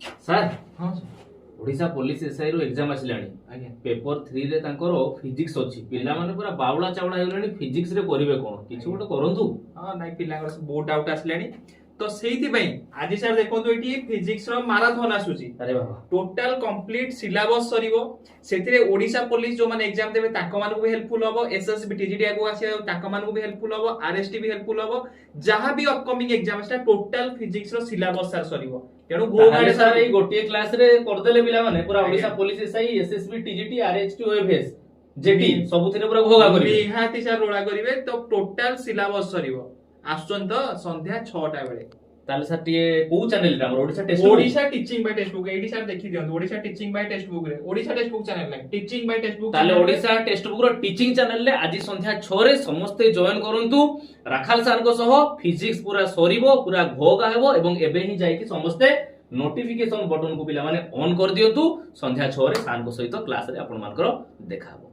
Sir ହଁ Odisha police SI रो exam आसिलानी आज्ञा paper 3 रे तांकर फिजिक्स अछि पिला माने पूरा बावळा चावळा हेलानी फिजिक्स रे करिवे कोन किछु गोटे करंतु हाँ नाइ पिलांगर बहुत डाउट आसलानी तो सेहिति पई आज सर देखंतु एटी फिजिक्स रो माराथन आसुची अरे बाबा टोटल कंप्लीट सिलेबस सरिवो सेतिरे ओडिशा पुलिस जो माने एग्जाम देबे ताको मानको भी हेल्पफुल हबो एसएसबी टीजीडी आगो आसी ताको मानको भी हेल्पफुल हबो आरएसटी भी हेल्पफुल हबो जहां भी अपकमिंग एग्जाम आछा टोटल फिजिक्स रो सिलेबस सर सरिवो तेणु गो गाडे सर ए गोटे क्लास रे करदेले पिला माने पूरा आज्ञा। Odisha police SI SSB TGT RHT OFS JT सबुथिरे पूरा घोगा करिवे निहाती सर रोड़ा करिवे तो टोटल सिलेबस सरिवो आसुचन तो संध्या 6टा बेले ताले सर टिए को चैनल रे हमर Odisha test Odisha teaching by text book एडी सर देखि दियंतु Odisha teaching by text book रे ओडिशा टेक्स्ट बुक चैनल नै टीचिंग बाय टेक्स्ट बुक ताले ओडिशा टेक्स्ट बुक रो टीचिंग चैनल रे आज संध्या 6 रे समस्त जॉइन करंतु राखाल सर को सह फिजिक्स पूरा सरिबो पूरा घोगा हेबो एवं एबे ही जाई कि समस्त नोटिफिकेशन बटन को पिला माने ऑन कर दियंतु संध्या 6 रे सर को सहित क्लास रे आपण मानकर देखाबो।